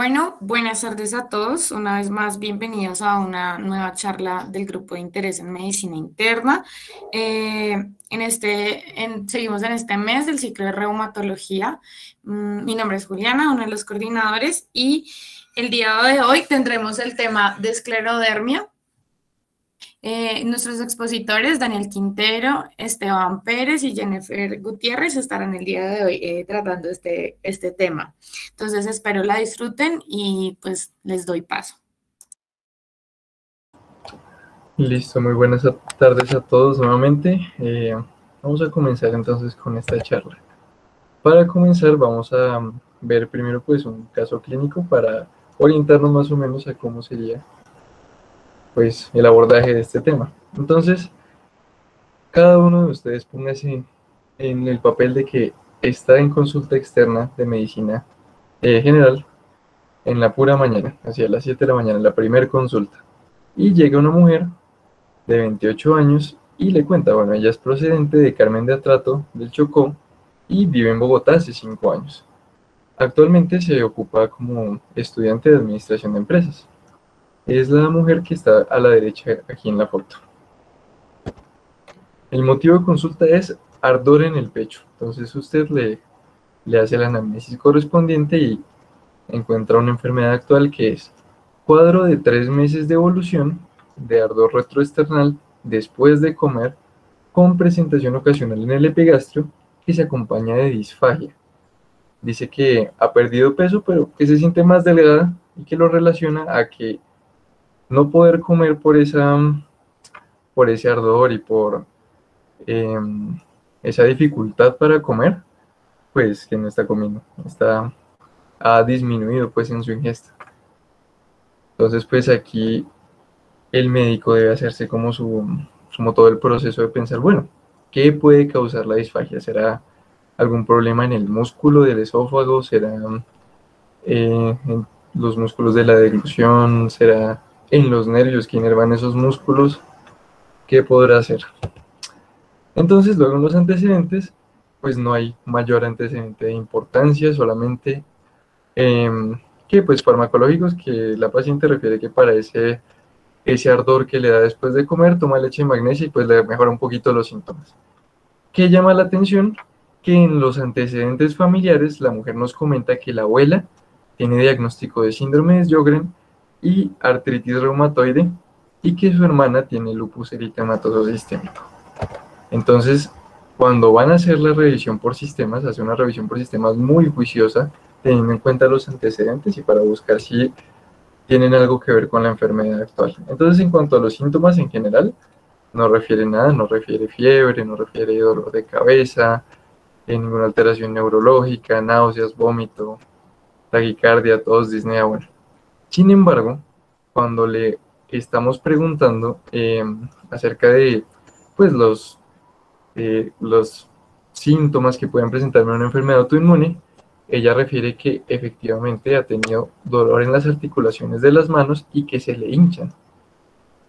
Bueno, buenas tardes a todos. Una vez más, bienvenidos a una nueva charla del Grupo de Interés en Medicina Interna. Seguimos en este mes del ciclo de reumatología. Mi nombre es Juliana, uno de los coordinadores, y el día de hoy tendremos el tema de esclerodermia. Nuestros expositores, Daniel Quintero, Esteban Pérez y Jennifer Gutiérrez, estarán el día de hoy tratando este tema. Entonces, espero la disfruten y pues les doy paso. Listo, muy buenas tardes a todos nuevamente. Vamos a comenzar entonces con esta charla. Para comenzar vamos a ver primero pues un caso clínico para orientarnos más o menos a cómo sería pues el abordaje de este tema. Entonces, cada uno de ustedes póngase en el papel de que está en consulta externa de medicina general en la pura mañana, hacia las 7 de la mañana, la primera consulta. Y llega una mujer de 28 años y le cuenta, bueno, ella es procedente de Carmen de Atrato, del Chocó, y vive en Bogotá hace 5 años. Actualmente se ocupa como estudiante de administración de empresas. Es la mujer que está a la derecha aquí en la foto. El motivo de consulta es ardor en el pecho. Entonces usted le hace la anamnesis correspondiente y encuentra una enfermedad actual que es cuadro de 3 meses de evolución de ardor retroesternal después de comer con presentación ocasional en el epigastrio que se acompaña de disfagia. Dice que ha perdido peso, pero que se siente más delgada y que lo relaciona a que no poder comer por ese ardor y por eh, esa dificultad para comer, pues que no está comiendo, ha disminuido pues en su ingesta. Entonces pues aquí el médico debe hacerse como todo el proceso de pensar, bueno, ¿qué puede causar la disfagia? ¿Será algún problema en el músculo del esófago? ¿Será en los músculos de la deglución? ¿Será en los nervios que inervan esos músculos? ¿Qué podrá hacer? Entonces, luego en los antecedentes, pues no hay mayor antecedente de importancia, solamente que pues farmacológicos, que la paciente refiere que para ese ardor que le da después de comer, toma leche de magnesia y pues le mejora un poquito los síntomas. ¿Qué llama la atención? Que en los antecedentes familiares la mujer nos comenta que la abuela tiene diagnóstico de síndrome de Sjögren y artritis reumatoide y que su hermana tiene lupus eritematoso sistémico. Entonces, cuando van a hacer la revisión por sistemas, hace una revisión por sistemas muy juiciosa, teniendo en cuenta los antecedentes y para buscar si tienen algo que ver con la enfermedad actual. Entonces, en cuanto a los síntomas en general, no refiere nada, no refiere fiebre, no refiere dolor de cabeza, ninguna alteración neurológica, náuseas, vómito, taquicardia, tos, disnea, bueno. Sin embargo, cuando le estamos preguntando acerca de pues, los síntomas que pueden presentarme una enfermedad autoinmune, ella refiere que efectivamente ha tenido dolor en las articulaciones de las manos y que se le hinchan.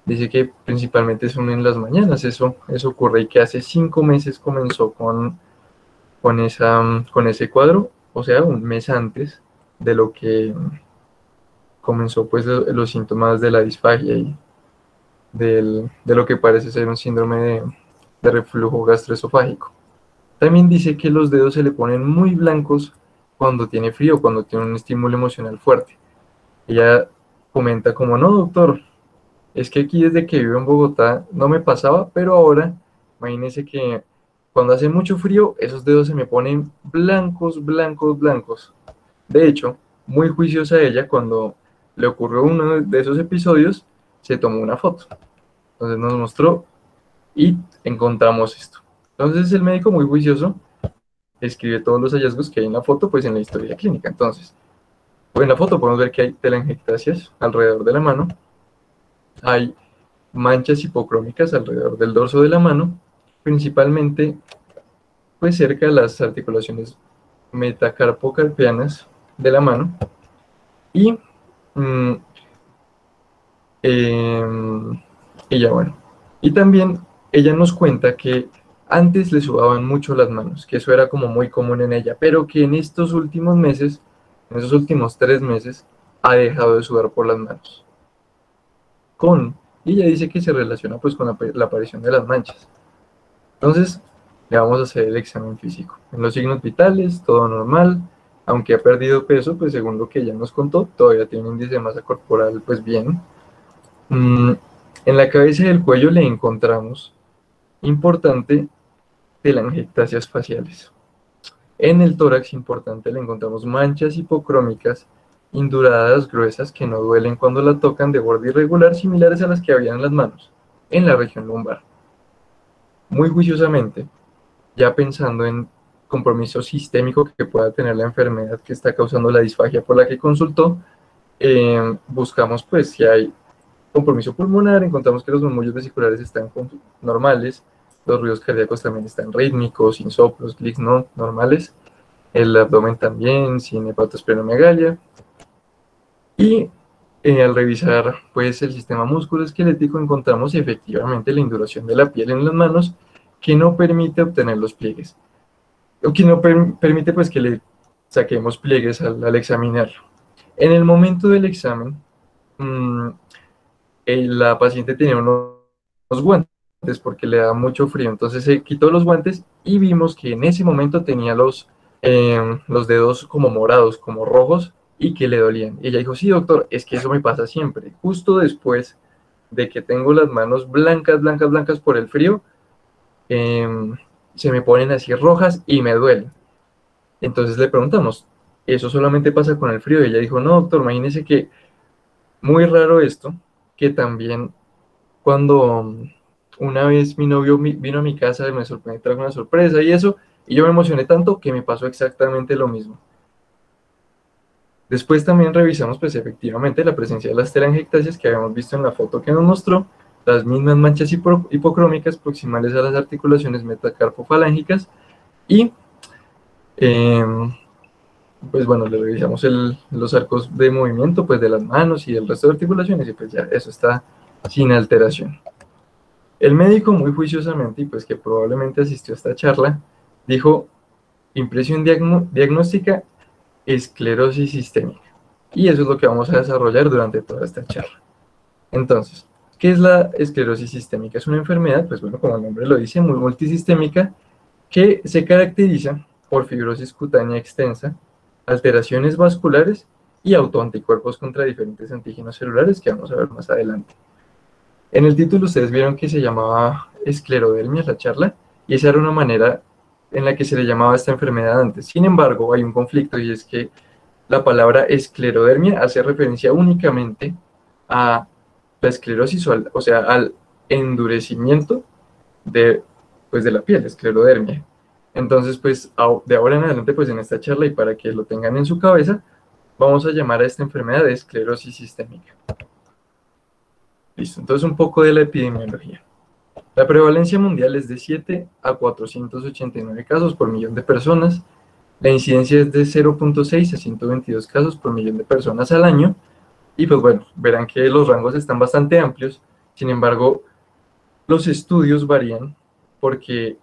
Dice que principalmente son en las mañanas, eso ocurre y que hace 5 meses comenzó con ese cuadro, o sea, un mes antes de lo que comenzó pues los síntomas de la disfagia y de lo que parece ser un síndrome de reflujo gastroesofágico. También dice que los dedos se le ponen muy blancos cuando tiene frío, cuando tiene un estímulo emocional fuerte. Ella comenta como, no, doctor, es que aquí desde que vivo en Bogotá no me pasaba, pero ahora, imagínese que cuando hace mucho frío, esos dedos se me ponen blancos, blancos, blancos. De hecho, muy juiciosa ella, cuando le ocurrió uno de esos episodios, se tomó una foto. Entonces nos mostró y encontramos esto. Entonces el médico muy juicioso escribe todos los hallazgos que hay en la foto, pues en la historia clínica. Entonces, pues en la foto podemos ver que hay telangiectasias alrededor de la mano, hay manchas hipocrómicas alrededor del dorso de la mano, principalmente pues cerca de las articulaciones metacarpocarpianas de la mano, y mm, ella, bueno, y también ella nos cuenta que antes le sudaban mucho las manos, que eso era como muy común en ella, pero que en estos últimos meses, en esos últimos 3 meses, ha dejado de sudar por las manos. Y ella dice que se relaciona pues con la aparición de las manchas. Entonces, le vamos a hacer el examen físico. En los signos vitales, todo normal, aunque ha perdido peso, pues según lo que ella nos contó, todavía tiene un índice de masa corporal pues bien. En la cabeza y el cuello le encontramos importante telangiectasias faciales. En el tórax importante le encontramos manchas hipocrómicas induradas gruesas que no duelen cuando la tocan de borde irregular, similares a las que había en las manos, en la región lumbar. Muy juiciosamente, ya pensando en compromiso sistémico que pueda tener la enfermedad que está causando la disfagia por la que consultó, buscamos pues si hay compromiso pulmonar, encontramos que los murmullos vesiculares están normales, los ruidos cardíacos también están rítmicos, sin soplos, clics no normales, el abdomen también, sin hepatosplenomegalia, y al revisar pues el sistema musculoesquelético encontramos efectivamente la induración de la piel en las manos que no permite obtener los pliegues, o que no permite pues que le saquemos pliegues al examinarlo. En el momento del examen, la paciente tenía unos guantes porque le da mucho frío, entonces se quitó los guantes y vimos que en ese momento tenía los dedos como morados, como rojos, y que le dolían. Y ella dijo, sí, doctor, es que eso me pasa siempre. Justo después de que tengo las manos blancas, blancas, blancas por el frío, se me ponen así rojas y me duelen. Entonces le preguntamos, ¿eso solamente pasa con el frío? Y ella dijo, no, doctor, imagínese que muy raro esto, que también cuando una vez mi novio vino a mi casa y me sorprendió, trajo una sorpresa y eso, y yo me emocioné tanto que me pasó exactamente lo mismo. Después también revisamos pues efectivamente la presencia de las telangiectasias que habíamos visto en la foto que nos mostró, las mismas manchas hipocrómicas proximales a las articulaciones metacarpofalángicas y pues bueno, le revisamos los arcos de movimiento pues de las manos y el resto de articulaciones y pues ya eso está sin alteración. El médico muy juiciosamente y pues que probablemente asistió a esta charla dijo impresión diagnóstica esclerosis sistémica. Y eso es lo que vamos a desarrollar durante toda esta charla. Entonces, ¿qué es la esclerosis sistémica? Es una enfermedad, pues bueno, como el nombre lo dice, muy multisistémica, que se caracteriza por fibrosis cutánea extensa, alteraciones vasculares y autoanticuerpos contra diferentes antígenos celulares que vamos a ver más adelante. En el título ustedes vieron que se llamaba esclerodermia la charla, y esa era una manera en la que se le llamaba a esta enfermedad antes. Sin embargo, hay un conflicto y es que la palabra esclerodermia hace referencia únicamente a la esclerosis, o sea, al endurecimiento pues de la piel, esclerodermia. Entonces, pues de ahora en adelante, pues en esta charla y para que lo tengan en su cabeza, vamos a llamar a esta enfermedad de esclerosis sistémica. Listo, entonces un poco de la epidemiología. La prevalencia mundial es de 7 a 489 casos por millón de personas. La incidencia es de 0.6 a 122 casos por millón de personas al año. Y pues bueno, verán que los rangos están bastante amplios. Sin embargo, los estudios varían porque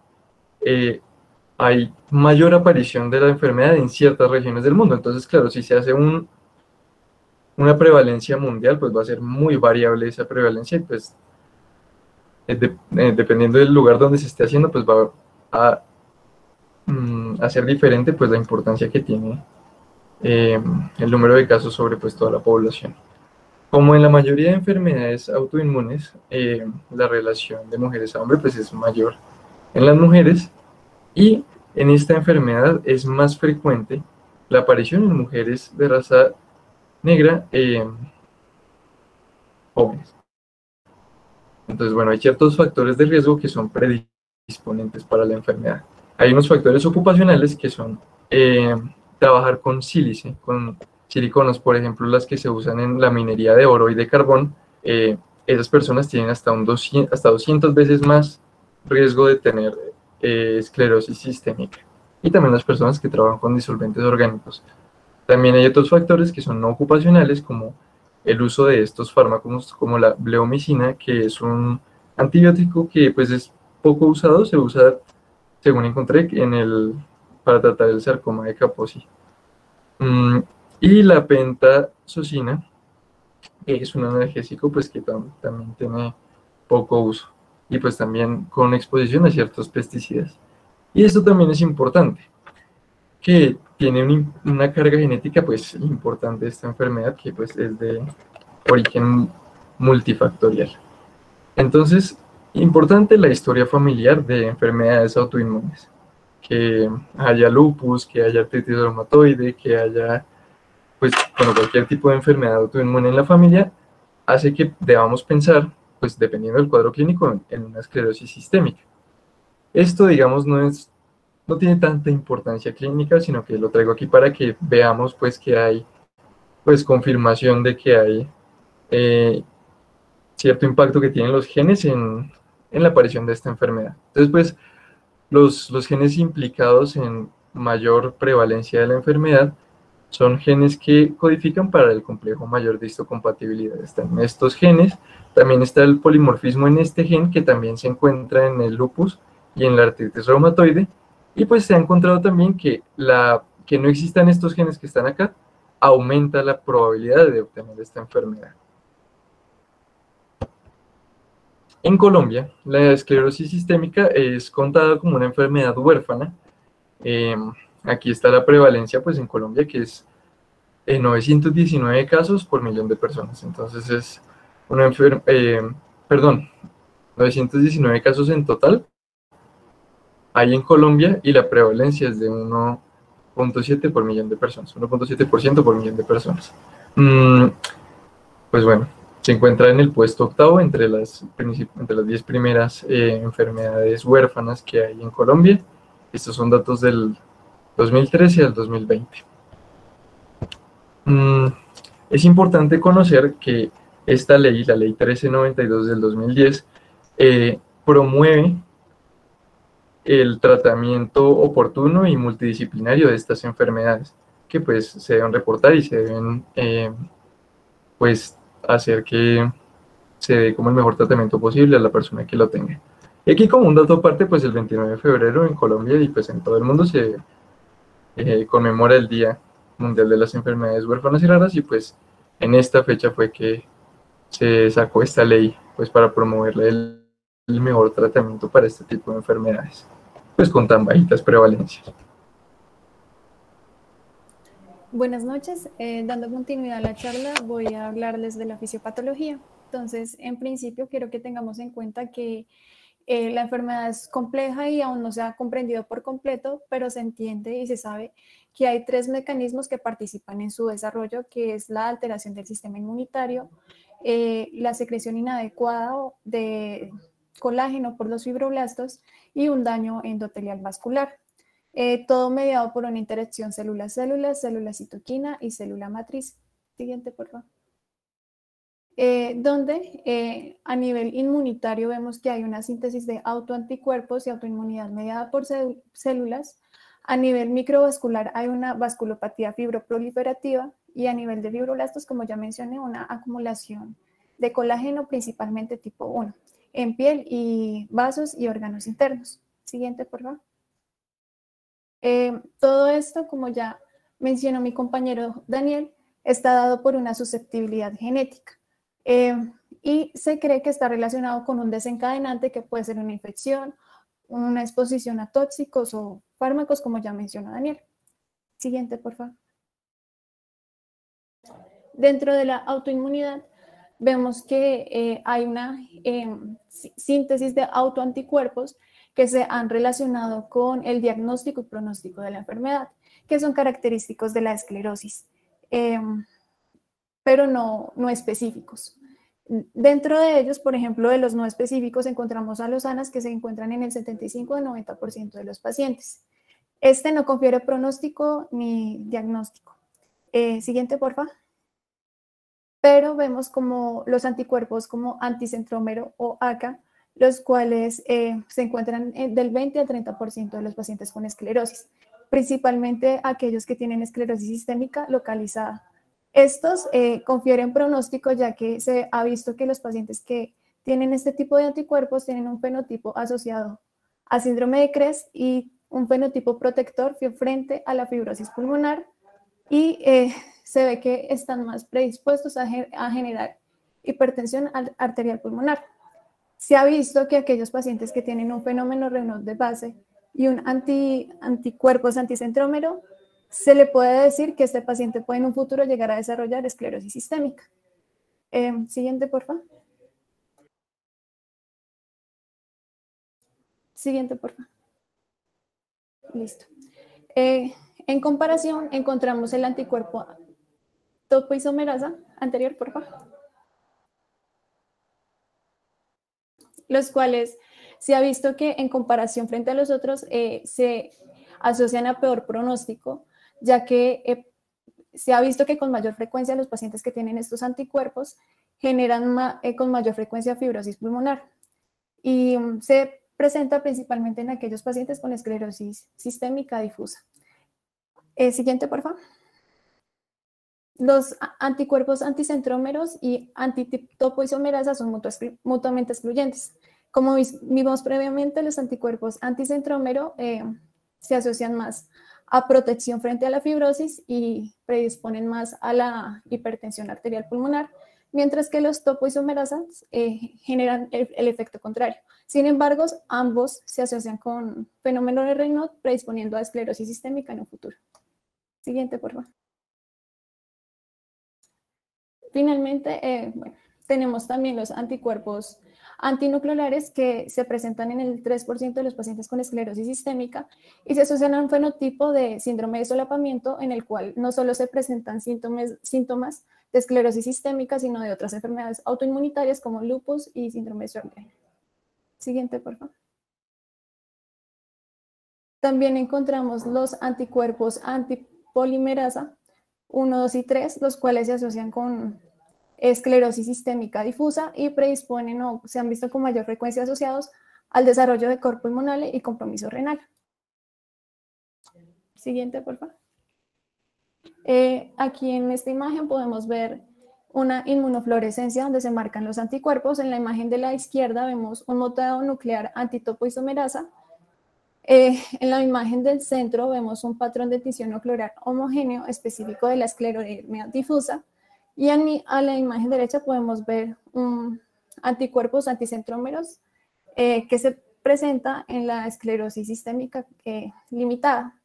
hay mayor aparición de la enfermedad en ciertas regiones del mundo. Entonces, claro, si se hace una prevalencia mundial, pues va a ser muy variable esa prevalencia y pues dependiendo del lugar donde se esté haciendo, pues va a ser diferente pues la importancia que tiene el número de casos sobre pues toda la población. Como en la mayoría de enfermedades autoinmunes, la relación de mujeres a hombres pues es mayor en las mujeres, y en esta enfermedad es más frecuente la aparición en mujeres de raza negra jóvenes. Entonces, bueno, hay ciertos factores de riesgo que son predisponentes para la enfermedad. Hay unos factores ocupacionales que son trabajar con sílice, con siliconas, por ejemplo, las que se usan en la minería de oro y de carbón. Esas personas tienen hasta 200 veces más riesgo de tener esclerosis sistémica. Y también las personas que trabajan con disolventes orgánicos. También hay otros factores que son no ocupacionales, como el uso de estos fármacos como la bleomicina, que es un antibiótico que pues es poco usado, se usa, según encontré, para tratar el sarcoma de Kaposi. Y la colchicina, que es un analgésico pues que también tiene poco uso y pues también con exposición a ciertos pesticidas. Y esto también es importante, que tiene una carga genética pues importante esta enfermedad, que pues es de origen multifactorial. Entonces, importante la historia familiar de enfermedades autoinmunes, que haya lupus, que haya artritis reumatoide, que haya pues bueno, cualquier tipo de enfermedad autoinmune en la familia, hace que debamos pensar, pues dependiendo del cuadro clínico, en una esclerosis sistémica. Esto, digamos, no tiene tanta importancia clínica, sino que lo traigo aquí para que veamos pues que hay pues confirmación de que hay eh, cierto impacto que tienen los genes en la aparición de esta enfermedad. Entonces, pues los genes implicados en mayor prevalencia de la enfermedad son genes que codifican para el complejo mayor de histocompatibilidad. Están estos genes, también está el polimorfismo en este gen que también se encuentra en el lupus y en la artritis reumatoide, y pues se ha encontrado también que no existan estos genes que están acá, aumenta la probabilidad de obtener esta enfermedad. En Colombia, la esclerosis sistémica es contada como una enfermedad huérfana. Eh, Aquí está la prevalencia pues en Colombia, que es 919 casos por millón de personas. Entonces es una perdón, 919 casos en total hay en Colombia, y la prevalencia es de 1,7 por millón de personas, 1,7% por millón de personas. Pues bueno, se encuentra en el puesto octavo entre las 10 primeras enfermedades huérfanas que hay en Colombia. Estos son datos del 2013 al 2020. Es importante conocer que esta ley, la ley 1392 del 2010, promueve el tratamiento oportuno y multidisciplinario de estas enfermedades, que pues se deben reportar y se deben pues hacer que se dé como el mejor tratamiento posible a la persona que lo tenga. Y aquí como un dato aparte, pues el 29 de febrero en Colombia y pues en todo el mundo se conmemora el Día Mundial de las Enfermedades Huérfanas y Raras, y pues en esta fecha fue que se sacó esta ley pues para promoverle el mejor tratamiento para este tipo de enfermedades, pues con tan bajitas prevalencias. Buenas noches, dando continuidad a la charla, voy a hablarles de la fisiopatología. Entonces, en principio, quiero que tengamos en cuenta que la enfermedad es compleja y aún no se ha comprendido por completo, pero se entiende y se sabe que hay 3 mecanismos que participan en su desarrollo, que es la alteración del sistema inmunitario, la secreción inadecuada de colágeno por los fibroblastos y un daño endotelial vascular. Todo mediado por una interacción célula-célula, célula-citoquina y célula matriz. Siguiente, por favor. Donde a nivel inmunitario vemos que hay una síntesis de autoanticuerpos y autoinmunidad mediada por células. A nivel microvascular hay una vasculopatía fibroproliferativa, y a nivel de fibroblastos, como ya mencioné, una acumulación de colágeno principalmente tipo 1 en piel y vasos y órganos internos. Siguiente, por favor. Todo esto, como ya mencionó mi compañero Daniel, está dado por una susceptibilidad genética. Y se cree que está relacionado con un desencadenante que puede ser una infección, una exposición a tóxicos o fármacos, como ya mencionó Daniel. Siguiente, por favor. Dentro de la autoinmunidad, vemos que hay una síntesis de autoanticuerpos que se han relacionado con el diagnóstico y pronóstico de la enfermedad, que son característicos de la esclerosis, pero no específicos. Dentro de ellos, por ejemplo, de los no específicos, encontramos a los ANAS, que se encuentran en el 75 al 90% de los pacientes. Este no confiere pronóstico ni diagnóstico. Siguiente, por favor. Pero vemos como los anticuerpos como anticentrómero o ACA, los cuales se encuentran del 20 al 30% de los pacientes con esclerosis, principalmente aquellos que tienen esclerosis sistémica localizada. Estos confieren pronóstico, ya que se ha visto que los pacientes que tienen este tipo de anticuerpos tienen un fenotipo asociado a síndrome de Cres y un fenotipo protector frente a la fibrosis pulmonar, y se ve que están más predispuestos a generar hipertensión arterial pulmonar. Se ha visto que aquellos pacientes que tienen un fenómeno Raynaud de base y un anticuerpos anticentrómero, se le puede decir que este paciente puede en un futuro llegar a desarrollar esclerosis sistémica. Siguiente, por favor. Siguiente, por favor. Listo. En comparación, encontramos el anticuerpo topoisomerasa anterior, por favor. Los cuales se ha visto que en comparación frente a los otros se asocian a peor pronóstico, ya que se ha visto que con mayor frecuencia los pacientes que tienen estos anticuerpos generan con mayor frecuencia fibrosis pulmonar y se presenta principalmente en aquellos pacientes con esclerosis sistémica difusa. Siguiente, por favor. Los anticuerpos anticentrómeros y antitopoisomerasa son mutuamente excluyentes. Como vimos previamente, los anticuerpos anticentrómero se asocian más a protección frente a la fibrosis y predisponen más a la hipertensión arterial pulmonar, mientras que los topoisomerasas generan el efecto contrario. Sin embargo, ambos se asocian con fenómeno de Raynaud, predisponiendo a esclerosis sistémica en un futuro. Siguiente, por favor. Finalmente, bueno, tenemos también los anticuerpos antinucleares que se presentan en el 3% de los pacientes con esclerosis sistémica y se asocian a un fenotipo de síndrome de solapamiento en el cual no solo se presentan síntomas de esclerosis sistémica, sino de otras enfermedades autoinmunitarias como lupus y síndrome de Sjögren. Siguiente, por favor. También encontramos los anticuerpos antipolimerasa 1, 2 y 3, los cuales se asocian con esclerosis sistémica difusa y predisponen o se han visto con mayor frecuencia asociados al desarrollo de cor pulmonale y compromiso renal. Siguiente, por favor. Aquí en esta imagen podemos ver una inmunofluorescencia donde se marcan los anticuerpos. En la imagen de la izquierda vemos un motado nuclear antitopoisomerasa. En la imagen del centro vemos un patrón de tinción nuclear homogéneo específico de la esclerodermia difusa. Y a la imagen derecha podemos ver anticuerpos anticentrómeros que se presenta en la esclerosis sistémica limitada.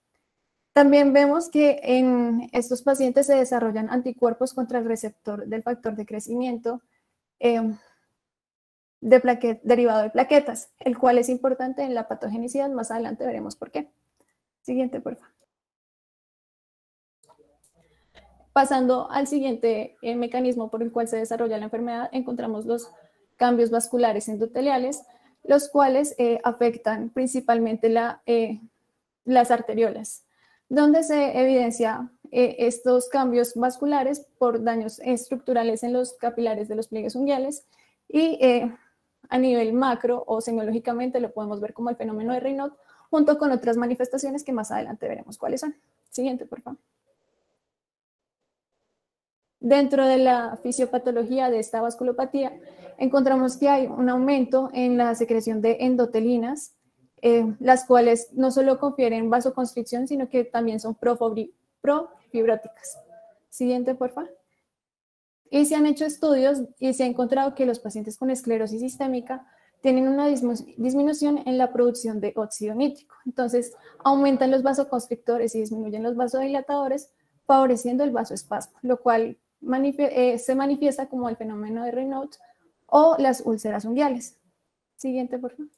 También vemos que en estos pacientes se desarrollan anticuerpos contra el receptor del factor de crecimiento derivado de plaquetas, el cual es importante en la patogenicidad. Más adelante veremos por qué. Siguiente, por favor. Pasando al siguiente mecanismo por el cual se desarrolla la enfermedad, encontramos los cambios vasculares endoteliales, los cuales afectan principalmente las arteriolas, donde se evidencia estos cambios vasculares por daños estructurales en los capilares de los pliegues unguiales y a nivel macro o semiológicamente lo podemos ver como el fenómeno de Raynaud, junto con otras manifestaciones que más adelante veremos cuáles son. Siguiente, por favor. Dentro de la fisiopatología de esta vasculopatía, encontramos que hay un aumento en la secreción de endotelinas, las cuales no solo confieren vasoconstricción, sino que también son profibróticas. Siguiente, por favor. Y se han hecho estudios y se ha encontrado que los pacientes con esclerosis sistémica tienen una disminución en la producción de óxido nítrico. Entonces, aumentan los vasoconstrictores y disminuyen los vasodilatadores, favoreciendo el vasoespasmo, lo cual se manifiesta como el fenómeno de Raynaud o las úlceras unguiales. Siguiente, por favor.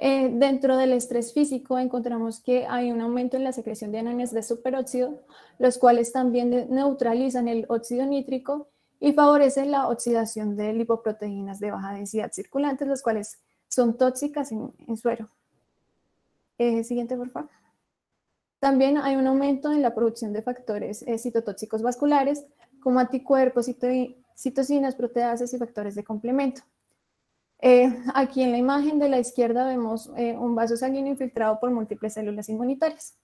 Dentro del estrés físico encontramos que hay un aumento en la secreción de aniones de superóxido, los cuales también neutralizan el óxido nítrico y favorecen la oxidación de lipoproteínas de baja densidad circulantes, las cuales son tóxicas en suero. Siguiente, por favor. También hay un aumento en la producción de factores citotóxicos vasculares, como anticuerpos, citocinas, proteasas y factores de complemento. Aquí en la imagen de la izquierda vemos un vaso sanguíneo infiltrado por múltiples células inmunitarias.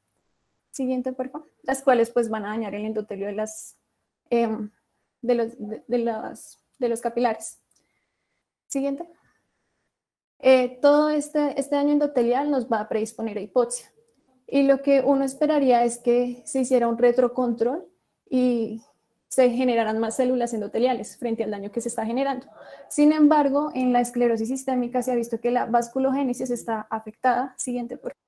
Siguiente, por favor. Las cuales pues van a dañar el endotelio de los capilares. Siguiente. Todo este daño endotelial nos va a predisponer a hipoxia. Y lo que uno esperaría es que se hiciera un retrocontrol y se generaran más células endoteliales frente al daño que se está generando. Sin embargo, en la esclerosis sistémica se ha visto que la vasculogénesis está afectada. Siguiente, por favor.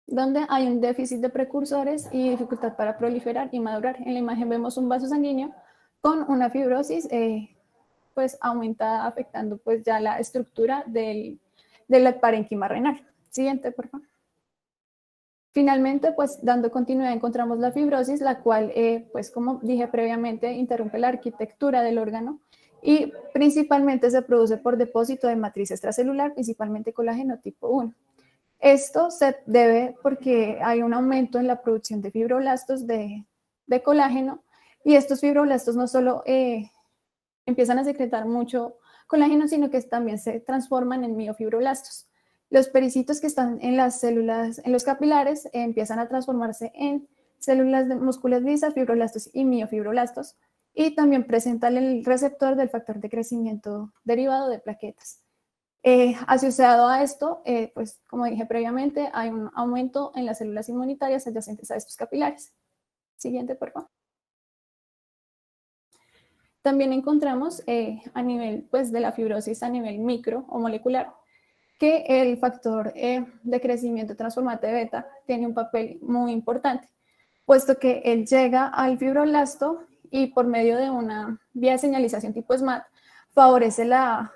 Donde hay un déficit de precursores y dificultad para proliferar y madurar. En la imagen vemos un vaso sanguíneo con una fibrosis pues aumentada, afectando pues ya la estructura del parénquima renal. Siguiente, por favor. Finalmente, pues dando continuidad encontramos la fibrosis, la cual, pues como dije previamente, interrumpe la arquitectura del órgano y principalmente se produce por depósito de matriz extracelular, principalmente colágeno tipo 1. Esto se debe porque hay un aumento en la producción de fibroblastos de colágeno y estos fibroblastos no solo empiezan a secretar mucho colágeno, sino que también se transforman en miofibroblastos. Los pericitos que están en las células, en los capilares, empiezan a transformarse en células de músculos lisas, fibroblastos y miofibroblastos, y también presentan el receptor del factor de crecimiento derivado de plaquetas. Asociado a esto, pues como dije previamente, hay un aumento en las células inmunitarias adyacentes a estos capilares. Siguiente, por favor. También encontramos a nivel pues, de la fibrosis a nivel micro o molecular, que el factor de crecimiento transformante beta tiene un papel muy importante, puesto que él llega al fibroblasto y por medio de una vía de señalización tipo SMAD favorece la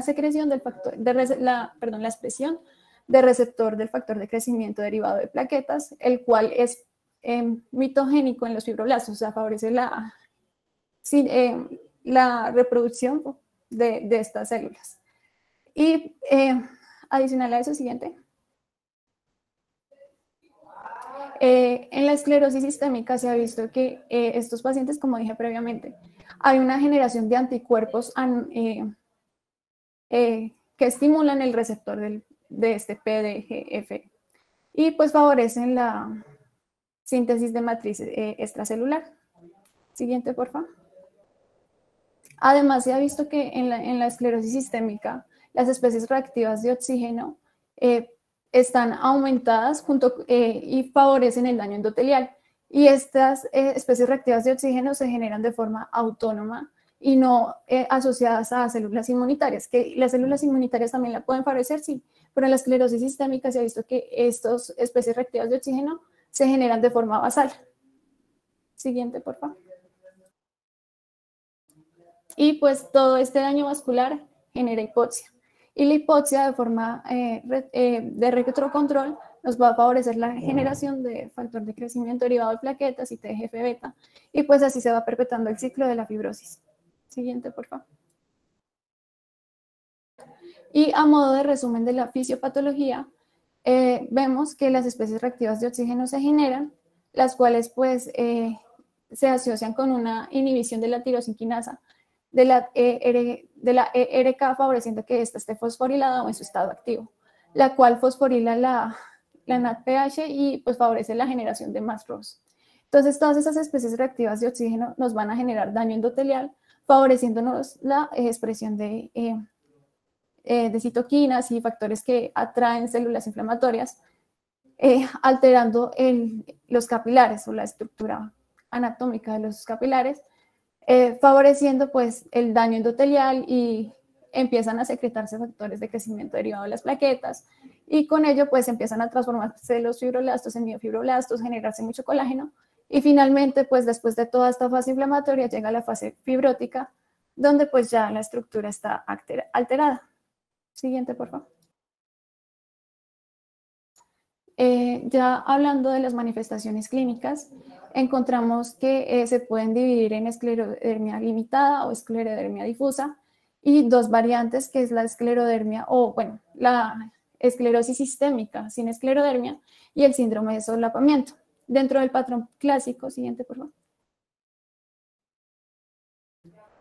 secreción del factor, la expresión de receptor del factor de crecimiento derivado de plaquetas, el cual es mitogénico en los fibroblastos, o sea, favorece la reproducción de estas células. Y adicional a eso, siguiente. En la esclerosis sistémica se ha visto que estos pacientes, como dije previamente, hay una generación de anticuerpos que estimulan el receptor de este PDGF y pues favorecen la síntesis de matriz extracelular. Siguiente, por favor. Además, se ha visto que en la esclerosis sistémica las especies reactivas de oxígeno están aumentadas y favorecen el daño endotelial. Y estas especies reactivas de oxígeno se generan de forma autónoma y no asociadas a células inmunitarias, que las células inmunitarias también la pueden favorecer, sí, pero en la esclerosis sistémica se ha visto que estas especies reactivas de oxígeno se generan de forma basal. Siguiente, por favor. Y pues todo este daño vascular genera hipoxia. Y la hipoxia de forma de retrocontrol nos va a favorecer la generación de factor de crecimiento derivado de plaquetas y TGF-beta. Y pues así se va perpetuando el ciclo de la fibrosis. Siguiente, por favor. Y a modo de resumen de la fisiopatología, vemos que las especies reactivas de oxígeno se generan, las cuales pues se asocian con una inhibición de la tirosinquinasa de la ERK, favoreciendo que ésta esté fosforilada o en su estado activo, la cual fosforila la NADPH y pues favorece la generación de más ROS. Entonces, todas esas especies reactivas de oxígeno nos van a generar daño endotelial, favoreciéndonos la expresión de citoquinas y factores que atraen células inflamatorias, alterando los capilares o la estructura anatómica de los capilares, favoreciendo pues el daño endotelial y empiezan a secretarse factores de crecimiento derivado de las plaquetas y con ello pues empiezan a transformarse los fibroblastos en miofibroblastos, generarse mucho colágeno y finalmente pues después de toda esta fase inflamatoria llega la fase fibrótica donde pues ya la estructura está alterada. Siguiente, por favor. Ya hablando de las manifestaciones clínicas, encontramos que se pueden dividir en esclerodermia limitada o esclerodermia difusa y dos variantes, que es la esclerodermia o, bueno, la esclerosis sistémica sin esclerodermia y el síndrome de solapamiento. Dentro del patrón clásico, siguiente, por favor.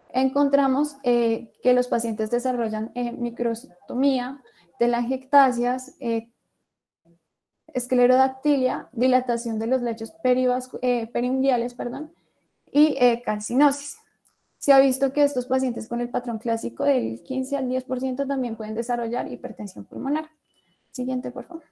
Encontramos que los pacientes desarrollan microstomía, telangiectasias, esclerodactilia, dilatación de los lechos periunguiales, y calcinosis. Se ha visto que estos pacientes con el patrón clásico del 15 al 10% también pueden desarrollar hipertensión pulmonar. Siguiente, por favor.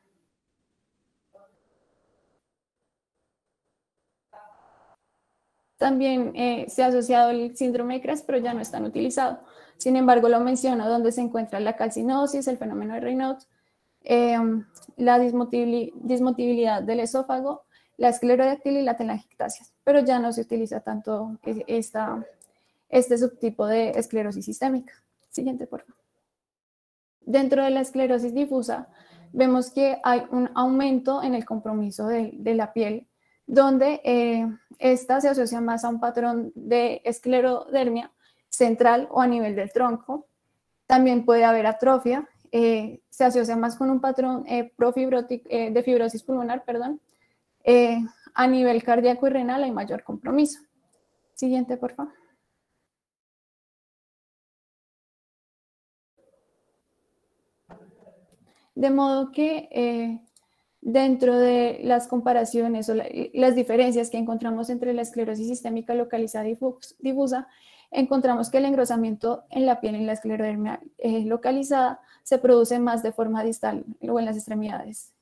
También se ha asociado el síndrome de Krebs, pero ya no es tan utilizado. Sin embargo, lo menciono donde se encuentra la calcinosis, el fenómeno de Raynaud, la dismotibilidad del esófago, la esclerodáctil y la telangiectasia, pero ya no se utiliza tanto este subtipo de esclerosis sistémica. Siguiente, por favor. Dentro de la esclerosis difusa, vemos que hay un aumento en el compromiso de la piel, donde esta se asocia más a un patrón de esclerodermia central o a nivel del tronco. También puede haber atrofia, se asocia más con un patrón de fibrosis pulmonar, perdón. A nivel cardíaco y renal hay mayor compromiso. Siguiente, por favor. De modo que dentro de las comparaciones o las diferencias que encontramos entre la esclerosis sistémica localizada y difusa, encontramos que el engrosamiento en la piel en la esclerodermia localizada se produce más de forma distal o en las extremidades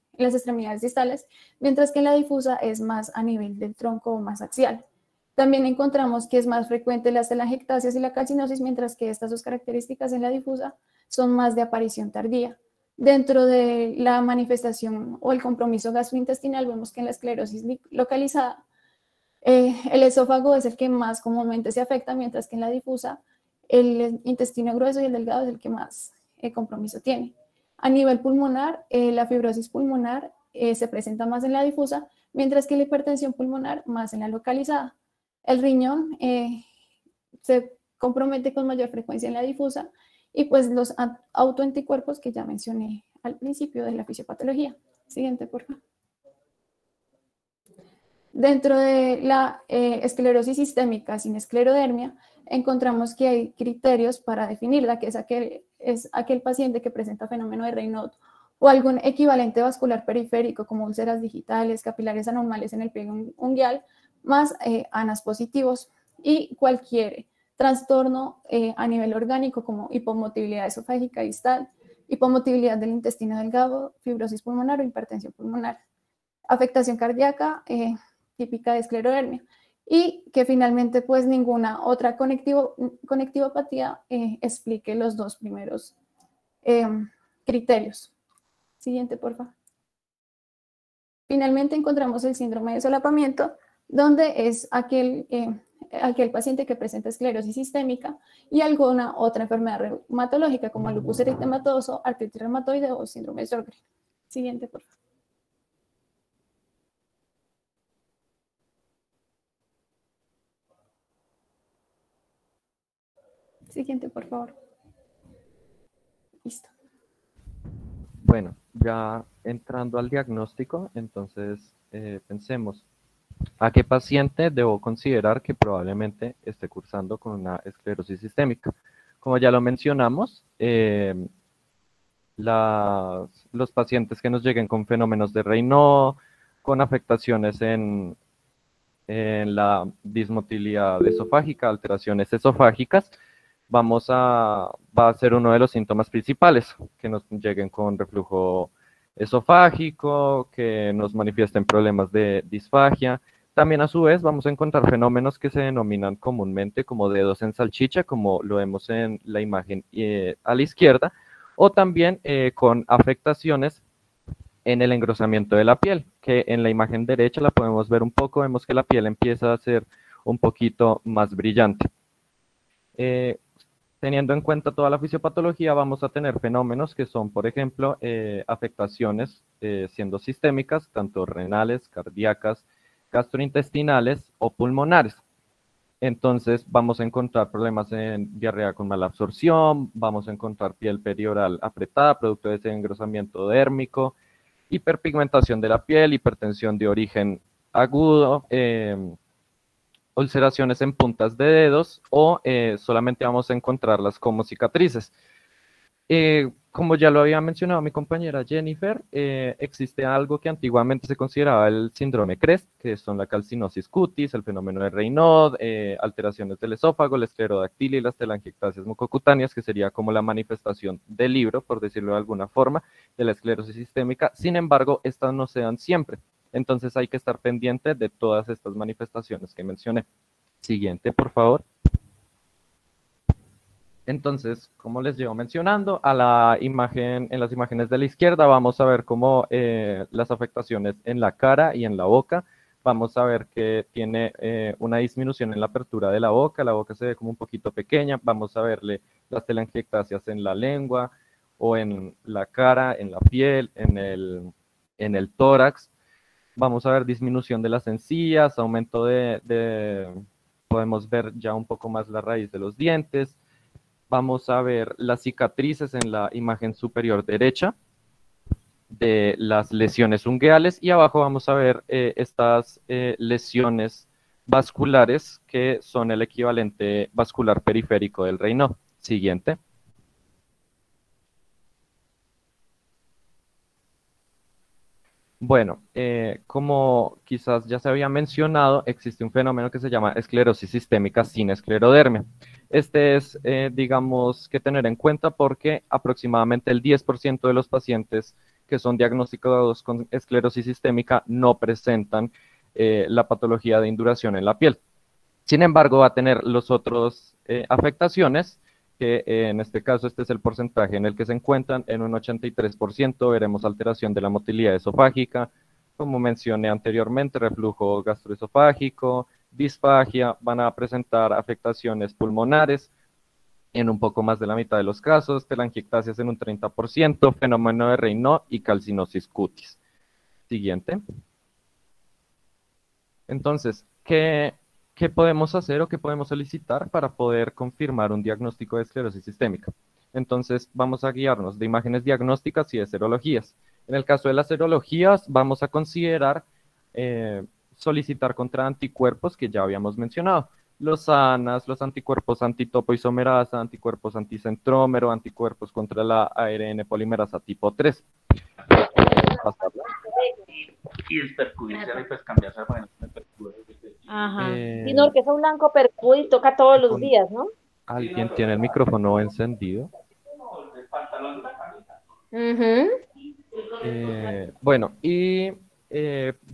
distales, mientras que en la difusa es más a nivel del tronco o más axial. También encontramos que es más frecuente las telangiectasias y la calcinosis, mientras que estas dos características en la difusa son más de aparición tardía. Dentro de la manifestación o el compromiso gastrointestinal, vemos que en la esclerosis localizada el esófago es el que más comúnmente se afecta, mientras que en la difusa el intestino grueso y el delgado es el que más compromiso tiene. A nivel pulmonar, la fibrosis pulmonar se presenta más en la difusa, mientras que la hipertensión pulmonar más en la localizada. El riñón se compromete con mayor frecuencia en la difusa, y pues los autoanticuerpos que ya mencioné al principio de la fisiopatología. Siguiente, por favor. Dentro de la esclerosis sistémica sin esclerodermia, encontramos que hay criterios para definirla, que es aquel paciente que presenta fenómeno de Raynaud o algún equivalente vascular periférico como úlceras digitales, capilares anormales en el pliegue unguial, más ANAS positivos, y cualquier trastorno a nivel orgánico como hipomotilidad esofágica distal, hipomotilidad del intestino delgado, fibrosis pulmonar o hipertensión pulmonar. Afectación cardíaca típica de esclerodermia, y que finalmente pues ninguna otra conectivopatía explique los dos primeros criterios. Siguiente, por favor. Finalmente encontramos el síndrome de solapamiento, donde es aquel paciente que presenta esclerosis sistémica y alguna otra enfermedad reumatológica como el lupus eritematoso, artritis reumatoide o síndrome de Sjögren. Siguiente, por favor. Siguiente, por favor. Listo. Bueno, ya entrando al diagnóstico, entonces pensemos, ¿a qué paciente debo considerar que probablemente esté cursando con una esclerosis sistémica? Como ya lo mencionamos, los pacientes que nos lleguen con fenómenos de Raynaud, con afectaciones en la dismotilidad esofágica, alteraciones esofágicas, va a ser uno de los síntomas principales, que nos lleguen con reflujo esofágico, que nos manifiesten problemas de disfagia. También a su vez vamos a encontrar fenómenos que se denominan comúnmente como dedos en salchicha, como lo vemos en la imagen a la izquierda, o también con afectaciones en el engrosamiento de la piel, que en la imagen derecha la podemos ver un poco, vemos que la piel empieza a ser un poquito más brillante. Teniendo en cuenta toda la fisiopatología, vamos a tener fenómenos que son, por ejemplo, afectaciones siendo sistémicas, tanto renales, cardíacas, gastrointestinales o pulmonares. Entonces, vamos a encontrar problemas en diarrea con mala absorción, vamos a encontrar piel perioral apretada, producto de ese engrosamiento dérmico, hiperpigmentación de la piel, hipertensión de origen agudo, ulceraciones en puntas de dedos o solamente vamos a encontrarlas como cicatrices. Como ya lo había mencionado mi compañera Jennifer, existe algo que antiguamente se consideraba el síndrome CREST, que son la calcinosis cutis, el fenómeno de Raynaud, alteraciones del esófago, la esclerodactilia y las telangiectasias mucocutáneas, que sería como la manifestación del libro, por decirlo de alguna forma, de la esclerosis sistémica. Sin embargo, estas no se dan siempre. Entonces hay que estar pendiente de todas estas manifestaciones que mencioné. Siguiente, por favor. Entonces, como les llevo mencionando, a la imagen, en las imágenes de la izquierda vamos a ver cómo las afectaciones en la cara y en la boca. Vamos a ver que tiene una disminución en la apertura de la boca se ve como un poquito pequeña. Vamos a verle las telangiectasias en la lengua o en la cara, en la piel, en el tórax. Vamos a ver disminución de las encías, aumento podemos ver ya un poco más la raíz de los dientes. Vamos a ver las cicatrices en la imagen superior derecha de las lesiones ungueales y abajo vamos a ver estas lesiones vasculares que son el equivalente vascular periférico del Raynaud. Siguiente. Bueno, como quizás ya se había mencionado, existe un fenómeno que se llama esclerosis sistémica sin esclerodermia. Este es, digamos, que tener en cuenta porque aproximadamente el 10% de los pacientes que son diagnosticados con esclerosis sistémica no presentan la patología de induración en la piel. Sin embargo, va a tener los otros afectaciones, que en este caso este es el porcentaje en el que se encuentran. En un 83% veremos alteración de la motilidad esofágica, como mencioné anteriormente, reflujo gastroesofágico, disfagia, van a presentar afectaciones pulmonares en un poco más de la mitad de los casos, telangiectasias en un 30%, fenómeno de Raynaud y calcinosis cutis. Siguiente. Entonces, ¿qué podemos hacer o qué podemos solicitar para poder confirmar un diagnóstico de esclerosis sistémica? Entonces, vamos a guiarnos de imágenes diagnósticas y de serologías. En el caso de las serologías, vamos a considerar solicitar contra anticuerpos que ya habíamos mencionado. Los ANAS, los anticuerpos antitopoisomerasa, anticuerpos anticentrómero, anticuerpos contra la ARN polimerasa tipo 3. Y es perjudicial y pues cambiarse para que no se perjudique. Ajá. Sino que es un blanco percude y toca todos los días, ¿no? ¿Alguien tiene el micrófono encendido? Bueno, y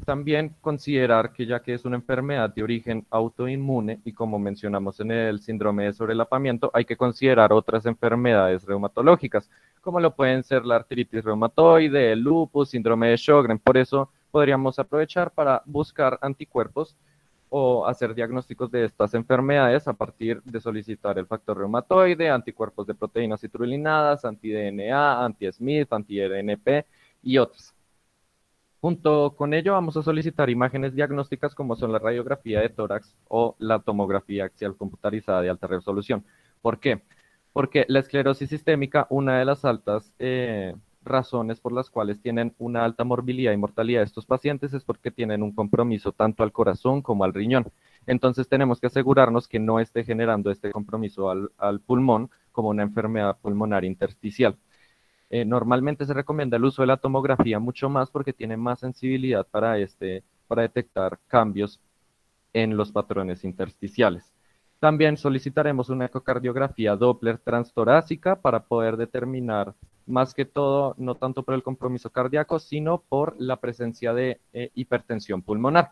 también considerar que ya que es una enfermedad de origen autoinmune y como mencionamos en el síndrome de sobrelapamiento, hay que considerar otras enfermedades reumatológicas, como lo pueden ser la artritis reumatoide, el lupus, síndrome de Sjögren. Por eso podríamos aprovechar para buscar anticuerpos o hacer diagnósticos de estas enfermedades a partir de solicitar el factor reumatoide, anticuerpos de proteínas citrulinadas, anti-DNA, anti-SMID, anti-RNP y otros. Junto con ello vamos a solicitar imágenes diagnósticas como son la radiografía de tórax o la tomografía axial computarizada de alta resolución. ¿Por qué? Porque la esclerosis sistémica, una de las altas razones por las cuales tienen una alta morbilidad y mortalidad de estos pacientes es porque tienen un compromiso tanto al corazón como al riñón. Entonces tenemos que asegurarnos que no esté generando este compromiso al pulmón como una enfermedad pulmonar intersticial. Normalmente se recomienda el uso de la tomografía mucho más porque tiene más sensibilidad para detectar cambios en los patrones intersticiales. También solicitaremos una ecocardiografía Doppler transtorácica para poder determinar, más que todo, no tanto por el compromiso cardíaco, sino por la presencia de hipertensión pulmonar.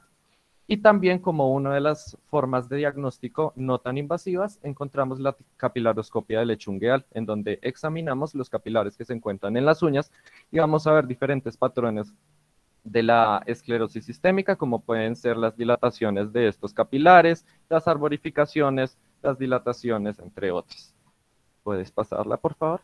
Y también como una de las formas de diagnóstico no tan invasivas, encontramos la capilaroscopia del lecho ungueal, en donde examinamos los capilares que se encuentran en las uñas y vamos a ver diferentes patrones de la esclerosis sistémica, como pueden ser las dilataciones de estos capilares, las arborificaciones, las dilataciones, entre otras. ¿Puedes pasarla, por favor?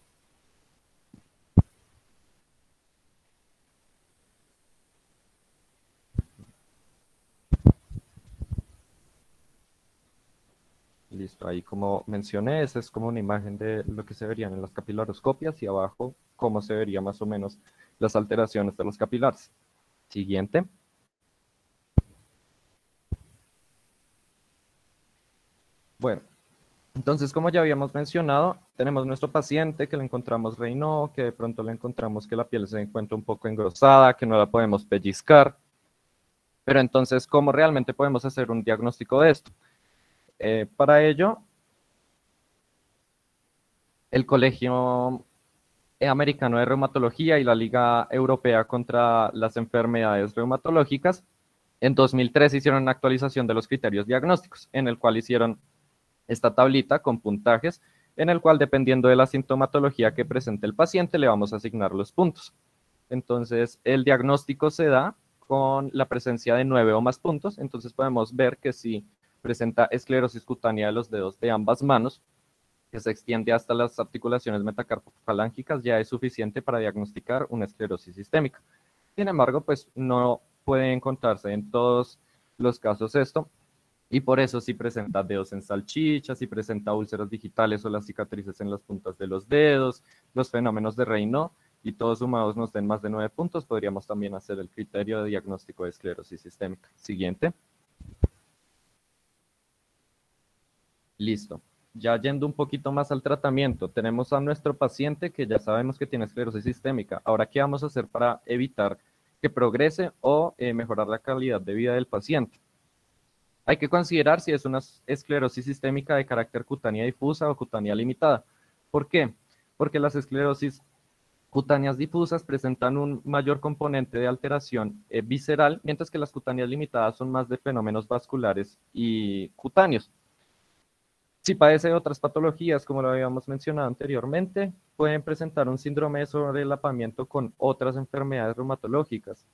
Listo, ahí como mencioné, esa es como una imagen de lo que se verían en las capilaroscopias y abajo cómo se vería más o menos las alteraciones de los capilares. Siguiente. Bueno, Entonces, como ya habíamos mencionado, tenemos nuestro paciente que le encontramos Raynaud, que de pronto le encontramos que la piel se encuentra un poco engrosada, que no la podemos pellizcar. Pero entonces, ¿cómo realmente podemos hacer un diagnóstico de esto? Para ello, el Colegio Americano de Reumatología y la Liga Europea contra las Enfermedades Reumatológicas en 2003 hicieron una actualización de los criterios diagnósticos, en el cual hicieron esta tablita con puntajes, en el cual dependiendo de la sintomatología que presente el paciente le vamos a asignar los puntos. Entonces, el diagnóstico se da con la presencia de 9 o más puntos, entonces podemos ver que si presenta esclerosis cutánea de los dedos de ambas manos, que se extiende hasta las articulaciones metacarpofalángicas, ya es suficiente para diagnosticar una esclerosis sistémica. Sin embargo, pues no puede encontrarse en todos los casos esto, y por eso si presenta dedos en salchicha, si presenta úlceras digitales o las cicatrices en las puntas de los dedos, los fenómenos de Raynaud, y todos sumados nos den más de 9 puntos, podríamos también hacer el criterio de diagnóstico de esclerosis sistémica. Siguiente. Listo. Ya yendo un poquito más al tratamiento, tenemos a nuestro paciente que ya sabemos que tiene esclerosis sistémica. Ahora, ¿qué vamos a hacer para evitar que progrese o mejorar la calidad de vida del paciente? Hay que considerar si es una esclerosis sistémica de carácter cutánea difusa o cutánea limitada. ¿Por qué? Porque las esclerosis cutáneas difusas presentan un mayor componente de alteración visceral, mientras que las cutáneas limitadas son más de fenómenos vasculares y cutáneos. Si padece de otras patologías, como lo habíamos mencionado anteriormente, pueden presentar un síndrome de sobrelapamiento con otras enfermedades reumatológicas.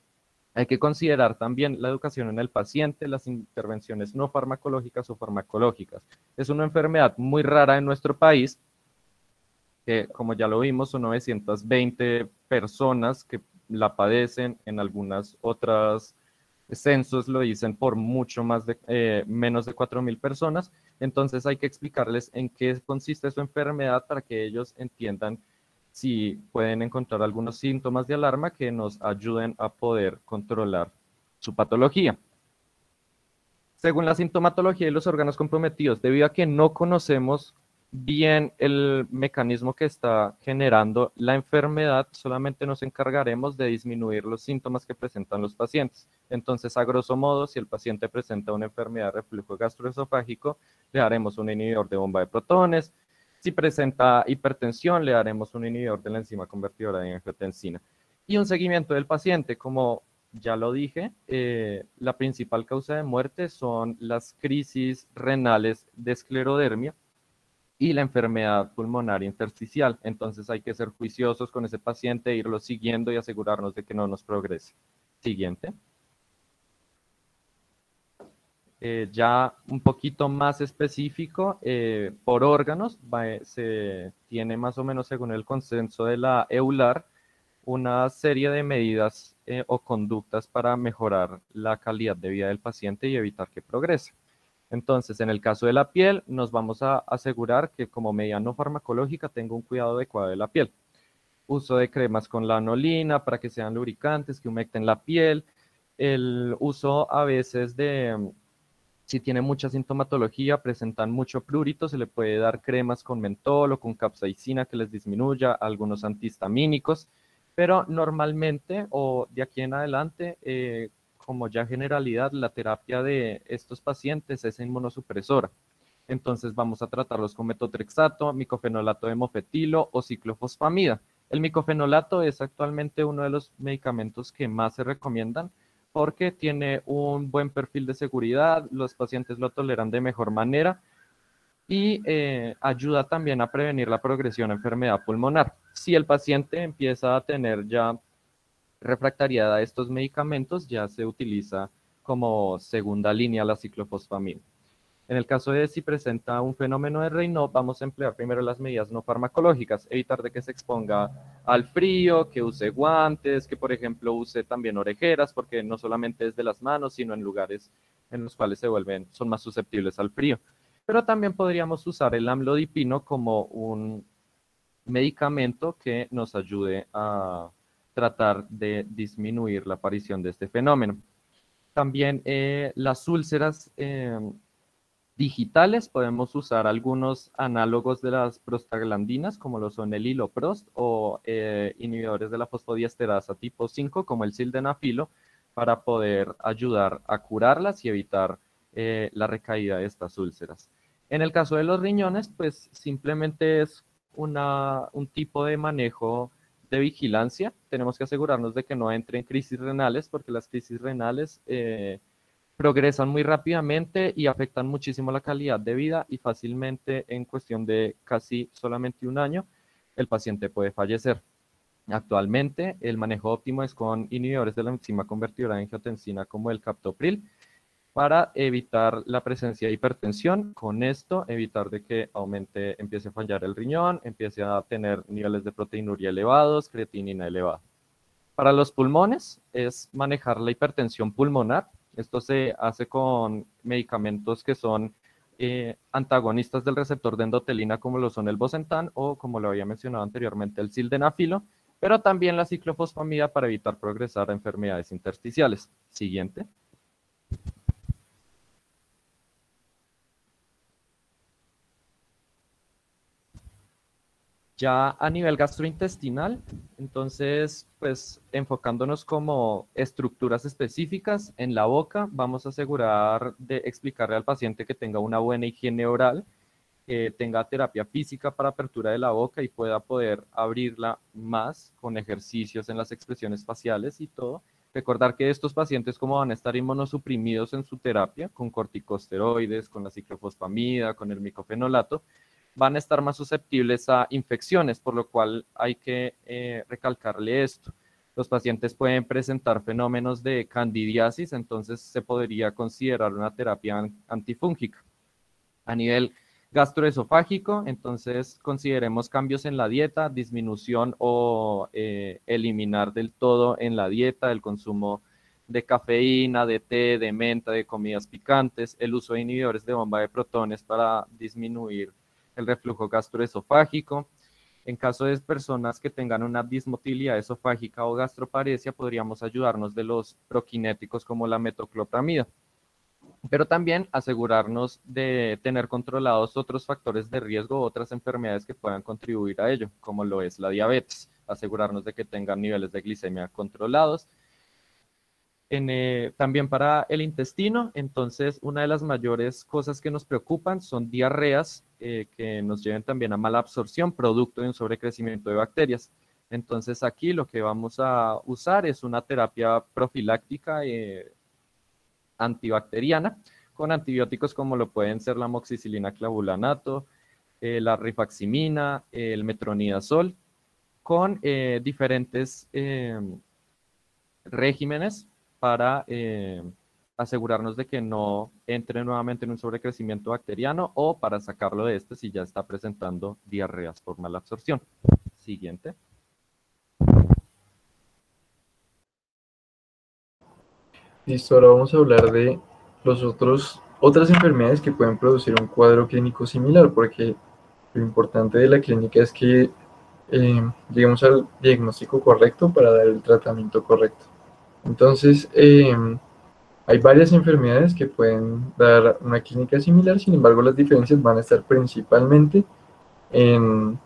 Hay que considerar también la educación en el paciente, las intervenciones no farmacológicas o farmacológicas. Es una enfermedad muy rara en nuestro país, que como ya lo vimos, son 920 personas que la padecen, en algunas otras censos lo dicen por mucho más de menos de 4.000 personas. Entonces hay que explicarles en qué consiste su enfermedad para que ellos entiendan si pueden encontrar algunos síntomas de alarma que nos ayuden a poder controlar su patología. Según la sintomatología y los órganos comprometidos, debido a que no conocemos bien el mecanismo que está generando la enfermedad, solamente nos encargaremos de disminuir los síntomas que presentan los pacientes. Entonces, a grosso modo, si el paciente presenta una enfermedad de reflujo gastroesofágico, le daremos un inhibidor de bomba de protones. Si presenta hipertensión, le daremos un inhibidor de la enzima convertidora de angiotensina. Y un seguimiento del paciente, como ya lo dije, la principal causa de muerte son las crisis renales de esclerodermia y la enfermedad pulmonar intersticial. Entonces hay que ser juiciosos con ese paciente, irlo siguiendo y asegurarnos de que no nos progrese. Siguiente. Ya un poquito más específico, por órganos, se tiene más o menos según el consenso de la EULAR, una serie de medidas o conductas para mejorar la calidad de vida del paciente y evitar que progrese. Entonces, en el caso de la piel, nos vamos a asegurar que como medida no farmacológica tenga un cuidado adecuado de la piel. Uso de cremas con lanolina para que sean lubricantes, que humecten la piel. El uso a veces de, si tiene mucha sintomatología, presentan mucho prurito, se le puede dar cremas con mentol o con capsaicina que les disminuya, algunos antihistamínicos, pero normalmente o de aquí en adelante, como ya generalidad, la terapia de estos pacientes es inmunosupresora. Entonces vamos a tratarlos con metotrexato, micofenolato de mofetilo o ciclofosfamida. El micofenolato es actualmente uno de los medicamentos que más se recomiendan porque tiene un buen perfil de seguridad, los pacientes lo toleran de mejor manera y ayuda también a prevenir la progresión a enfermedad pulmonar. Si el paciente empieza a tener ya refractariedad a estos medicamentos, ya se utiliza como segunda línea la ciclofosfamida. En el caso de si presenta un fenómeno de Raynaud, vamos a emplear primero las medidas no farmacológicas, evitar de que se exponga al frío, que use guantes, que por ejemplo use también orejeras, porque no solamente es de las manos, sino en lugares en los cuales son más susceptibles al frío. Pero también podríamos usar el amlodipino como un medicamento que nos ayude a tratar de disminuir la aparición de este fenómeno. También las úlceras digitales podemos usar algunos análogos de las prostaglandinas, como lo son el hiloprost o inhibidores de la fosfodiesterasa tipo 5, como el sildenafilo, para poder ayudar a curarlas y evitar la recaída de estas úlceras. En el caso de los riñones, pues simplemente es un tipo de manejo de vigilancia. Tenemos que asegurarnos de que no entre en crisis renales, porque las crisis renales progresan muy rápidamente y afectan muchísimo la calidad de vida, y fácilmente en cuestión de casi solamente un año el paciente puede fallecer. Actualmente el manejo óptimo es con inhibidores de la enzima convertidora de angiotensina como el captopril, para evitar la presencia de hipertensión. Con esto evitar de que empiece a fallar el riñón, empiece a tener niveles de proteinuria elevados, creatinina elevada. Para los pulmones es manejar la hipertensión pulmonar. Esto se hace con medicamentos que son antagonistas del receptor de endotelina, como lo son el Bosentan o, como lo había mencionado anteriormente, el sildenafilo, pero también la ciclofosfamida para evitar progresar a enfermedades intersticiales. Siguiente. Ya a nivel gastrointestinal, entonces, pues enfocándonos como estructuras específicas en la boca, vamos a asegurar de explicarle al paciente que tenga una buena higiene oral, que tenga terapia física para apertura de la boca y pueda poder abrirla más con ejercicios en las expresiones faciales y todo. Recordar que estos pacientes, como van a estar inmunosuprimidos en su terapia, con corticosteroides, con la ciclofosfamida, con el micofenolato, van a estar más susceptibles a infecciones, por lo cual hay que recalcarle esto. Los pacientes pueden presentar fenómenos de candidiasis, entonces se podría considerar una terapia antifúngica. A nivel gastroesofágico, entonces consideremos cambios en la dieta, disminución o eliminar del todo en la dieta el consumo de cafeína, de té, de menta, de comidas picantes, el uso de inhibidores de bomba de protones para disminuir el reflujo gastroesofágico. En caso de personas que tengan una dismotilidad esofágica o gastroparesia, podríamos ayudarnos de los prokinéticos como la metoclopramida. Pero también asegurarnos de tener controlados otros factores de riesgo, otras enfermedades que puedan contribuir a ello, como lo es la diabetes. Asegurarnos de que tengan niveles de glicemia controlados. También para el intestino, entonces una de las mayores cosas que nos preocupan son diarreas que nos lleven también a mala absorción, producto de un sobrecrecimiento de bacterias. Entonces aquí lo que vamos a usar es una terapia profiláctica antibacteriana, con antibióticos como lo pueden ser la amoxicilina clavulanato, la rifaximina, el metronidazol, con diferentes regímenes para asegurarnos de que no entre nuevamente en un sobrecrecimiento bacteriano, o para sacarlo de este si ya está presentando diarreas por mala absorción. Siguiente. Listo, ahora vamos a hablar de otras enfermedades que pueden producir un cuadro clínico similar, porque lo importante de la clínica es que lleguemos al diagnóstico correcto para dar el tratamiento correcto. Entonces, hay varias enfermedades que pueden dar una clínica similar, sin embargo, las diferencias van a estar principalmente en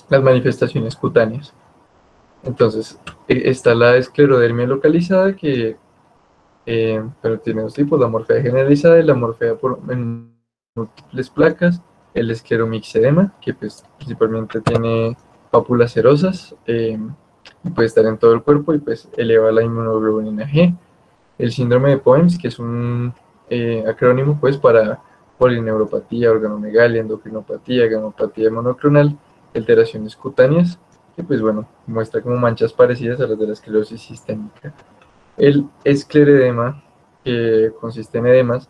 las manifestaciones cutáneas. Entonces, está la esclerodermia localizada, que pero tiene dos tipos: la morfea generalizada y la morfea en múltiples placas. El escleromixedema, que pues principalmente tiene pápulas serosas, y puede estar en todo el cuerpo y pues eleva la inmunoglobulina G. El síndrome de Poems, que es un acrónimo pues para polineuropatía, organomegalia, endocrinopatía, gamopatía monoclonal, alteraciones cutáneas, que pues bueno, muestra como manchas parecidas a las de la esclerosis sistémica. El escleredema, que consiste en edemas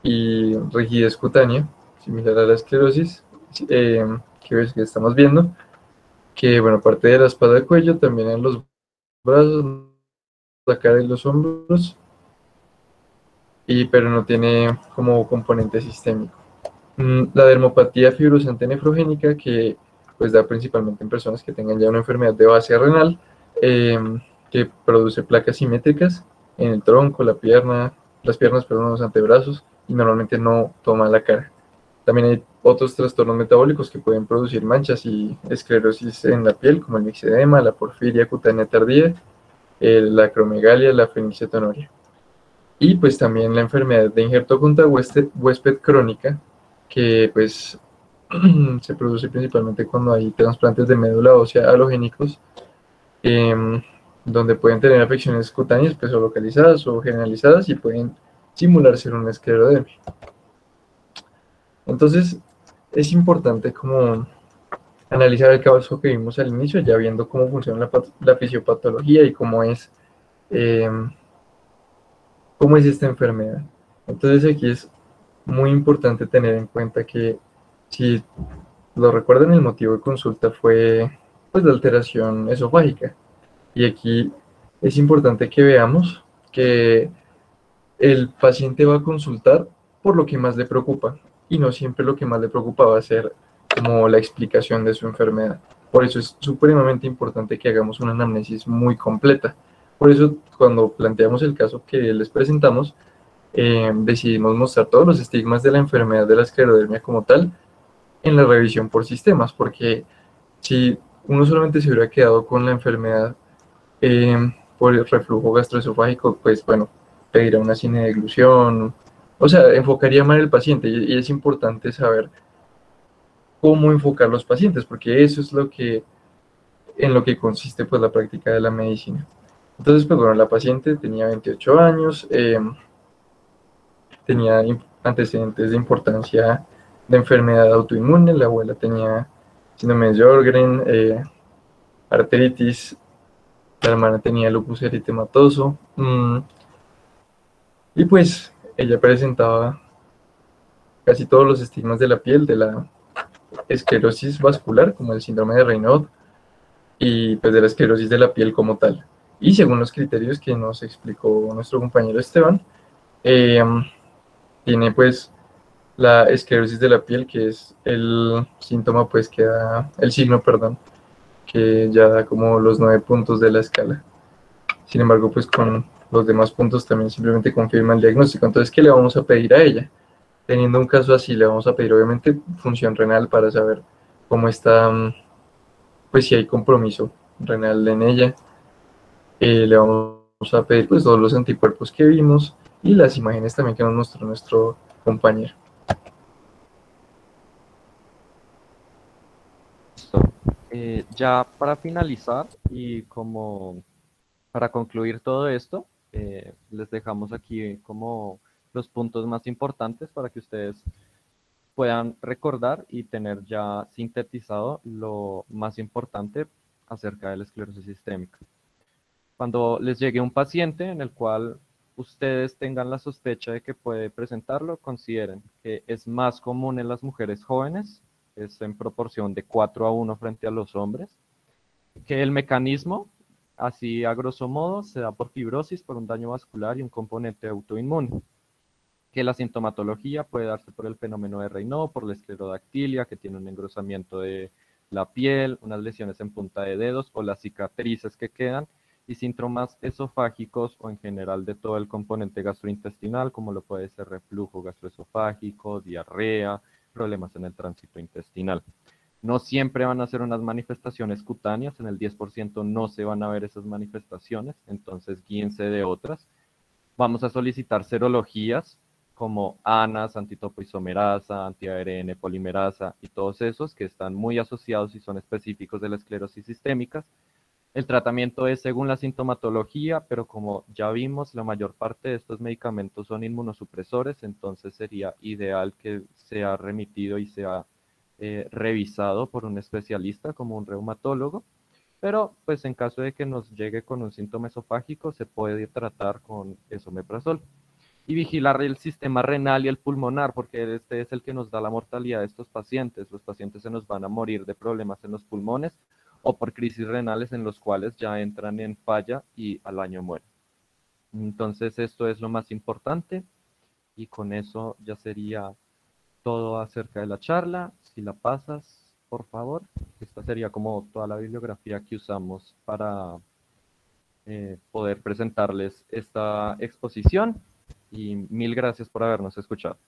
y rigidez cutánea, similar a la esclerosis, que estamos viendo, que bueno, parte de la espalda del cuello, también en los brazos, la cara y los hombros, pero no tiene como componente sistémico. La dermopatía fibrosante nefrogénica, que pues da principalmente en personas que tengan ya una enfermedad de base renal, que produce placas simétricas en el tronco, las piernas, los antebrazos, y normalmente no toma la cara. También hay otros trastornos metabólicos que pueden producir manchas y esclerosis en la piel, como el mixedema, la porfiria cutánea tardía, la acromegalia, la fenilcetonuria. Y pues también la enfermedad de injerto contra huésped crónica, que pues se produce principalmente cuando hay trasplantes de médula ósea halogénicos, donde pueden tener afecciones cutáneas pues, o localizadas o generalizadas y pueden simular ser una esclerodermia. Entonces, es importante como analizar el caso que vimos al inicio, ya viendo cómo funciona la fisiopatología y eh, cómo es esta enfermedad. Entonces, aquí es muy importante tener en cuenta que, si lo recuerdan, el motivo de consulta fue pues, la alteración esofágica. Y aquí es importante que veamos que el paciente va a consultar por lo que más le preocupa y no siempre lo que más le preocupa va a ser como la explicación de su enfermedad. Por eso es supremamente importante que hagamos una anamnesis muy completa. Por eso cuando planteamos el caso que les presentamos, decidimos mostrar todos los estigmas de la enfermedad de la esclerodermia como tal en la revisión por sistemas, porque si uno solamente se hubiera quedado con la enfermedad eh, por el reflujo gastroesofágico, pues bueno, pedirá una cinedeglución, o sea, enfocaría mal el paciente y es importante saber cómo enfocar los pacientes, porque eso es en lo que consiste pues la práctica de la medicina. Entonces, pues bueno, la paciente tenía 28 años, tenía antecedentes de importancia de enfermedad autoinmune, la abuela tenía síndrome de Sjögren, artritis, la hermana tenía lupus eritematoso, y pues ella presentaba casi todos los estigmas de la piel, de la esclerosis vascular, como el síndrome de Raynaud, y pues de la esclerosis de la piel como tal. Y según los criterios que nos explicó nuestro compañero Esteban, tiene pues la esclerosis de la piel, que es el síntoma pues que da, el signo, perdón, que ya da como los 9 puntos de la escala. Sin embargo, pues con los demás puntos también simplemente confirma el diagnóstico. Entonces, ¿qué le vamos a pedir a ella? Teniendo un caso así, le vamos a pedir obviamente función renal para saber cómo está, pues si hay compromiso renal en ella. Le vamos a pedir pues todos los anticuerpos que vimos y las imágenes también que nos mostró nuestro compañero. Ya para finalizar y como para concluir todo esto, les dejamos aquí como los puntos más importantes para que ustedes puedan recordar y tener ya sintetizado lo más importante acerca de la esclerosis sistémica. Cuando les llegue un paciente en el cual ustedes tengan la sospecha de que puede presentarlo, consideren que es más común en las mujeres jóvenes, es en proporción de 4-1 frente a los hombres, que el mecanismo, así a grosso modo, se da por fibrosis, por un daño vascular y un componente autoinmune, que la sintomatología puede darse por el fenómeno de Raynaud, por la esclerodactilia, que tiene un engrosamiento de la piel, unas lesiones en punta de dedos o las cicatrices que quedan, y síntomas esofágicos o en general de todo el componente gastrointestinal, como lo puede ser reflujo gastroesofágico, diarrea, problemas en el tránsito intestinal. No siempre van a ser unas manifestaciones cutáneas, en el 10% no se van a ver esas manifestaciones, entonces guíense de otras. Vamos a solicitar serologías como ANAS, antitopoisomerasa, anti-ARN polimerasa y todos esos que están muy asociados y son específicos de la esclerosis sistémica. El tratamiento es según la sintomatología, pero como ya vimos, la mayor parte de estos medicamentos son inmunosupresores, entonces sería ideal que sea remitido y sea revisado por un especialista como un reumatólogo, pero pues en caso de que nos llegue con un síntoma esofágico se puede tratar con esomeprazol. Y vigilar el sistema renal y el pulmonar, porque este es el que nos da la mortalidad de estos pacientes. Los pacientes se nos van a morir de problemas en los pulmones o por crisis renales en los cuales ya entran en falla y al año mueren. Entonces esto es lo más importante y con eso ya sería todo acerca de la charla. Si la pasas, por favor. Esta sería como toda la bibliografía que usamos para poder presentarles esta exposición. y mil gracias por habernos escuchado.